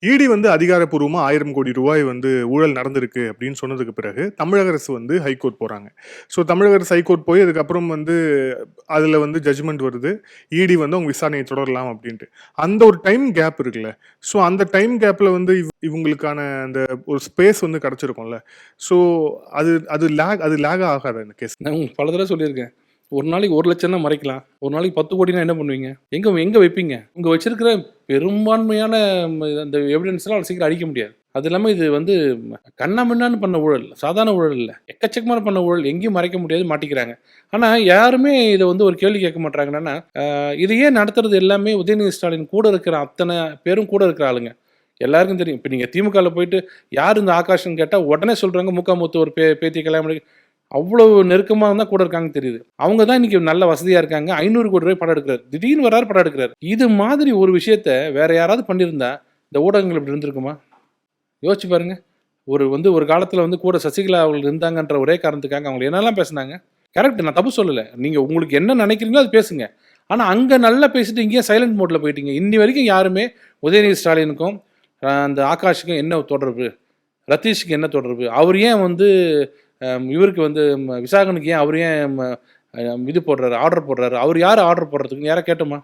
ED வந்து அதிகாரப்பூர்வமா 1000 கோடி ரூபாய் வந்து ஊழல் நடந்திருக்கு அப்படின்னு சொன்னதுக்கு பிறகு தமிழக அரசு வந்து ஹைகோர்ட் போறாங்க. ஸோ தமிழக அரசு ஹைகோர்ட் போய் அதுக்கப்புறம் வந்து அதுல வந்து ஜட்ஜ்மெண்ட் வருது. ஈடி வந்து அவங்க விசாரணையை தொடரலாம் அப்படின்ட்டு. அந்த ஒரு டைம் கேப் இருக்குல்ல. ஸோ அந்த டைம் கேப்ல வந்து இவங்களுக்கான அந்த ஒரு ஸ்பேஸ் வந்து கிடைச்சிருக்கும்ல. ஸோ அது லேக் ஆகாதா இந்த கேஸ்? நான் உங்களுக்கு பல தடவை சொல்லியிருக்கேன். ஒரு நாளைக்கு 1,00,000 தான் மறைக்கலாம். ஒரு நாளைக்கு 10 கோடினா என்ன பண்ணுவீங்க? எங்க வைப்பீங்க? உங்க வச்சிருக்கிற பெரும்பான்மையான அந்த எவிடன்ஸ்லாம் சீக்கிரம் அழிக்க முடியாது. அது இல்லாம இது வந்து கண்ணாபின்னான்னு பண்ண ஊழல். சாதாரண ஊழல் இல்ல. எக்கச்சக்கமான பண்ண ஊழல். எங்கேயும் மறைக்க முடியாது, மாட்டிக்கிறாங்க. ஆனா யாருமே இத வந்து ஒரு கேள்வி கேட்க மாட்றாங்க. என்னன்னா, இத ஏன் நடத்துறது எல்லாமே உதயநிதி ஸ்டாலின் கூட இருக்கிற அத்தனை பேரும் கூட இருக்கிற ஆளுங்க. எல்லாருக்கும் தெரியும். இப்ப நீங்க திமுகல போயிட்டு யார் இந்த ஆகாஷ்ன்னு கேட்டா உடனே சொல்றாங்க முத்து ஒரு பேத்திய கல்யாணம் பண்ணி அவ்வளவு நெருக்கமா தான் கூட இருக்காங்கன்னு தெரியுது. அவங்க தான் இன்னைக்கு நல்ல வசதியா இருக்காங்க. 500 கோடி ரூபாய் படம் எடுக்கிறாரு. திடீர்னு வராரு படம் எடுக்கிறாரு. இது மாதிரி ஒரு விஷயத்த வேற யாராவது பண்ணியிருந்தா இந்த ஊடகங்கள் இப்படி இருந்திருக்குமா? யோசிச்சு பாருங்க. ஒரு காலத்துல வந்து கூட சசிகலா அவர்கள் இருந்தாங்கன்ற ஒரே காரணத்துக்காக அவங்க என்னெல்லாம் பேசினாங்க. கரெக்ட், நான் தப்பு சொல்லல. நீங்க உங்களுக்கு என்ன நினைக்கிறீங்களோ அது பேசுங்க. ஆனா அங்க நல்லா பேசிட்டு இங்கே சைலண்ட் மோட்ல போயிட்டீங்க. இன்னி வரைக்கும் யாருமே உதயநிதி ஸ்டாலினுக்கும் அந்த ஆகாஷுக்கும் என்ன தொடர்பு, ரத்தீஷுக்கு என்ன தொடர்பு, அவர் ஏன் வந்து இவருக்கு வந்து விசாகனுக்கு ஏன் அவர் ஏன் இது போடுறாரு, ஆர்டர் போடுறாரு, அவர் யார் ஆர்டர் போடுறதுக்குன்னு யாரை கேட்டோமா?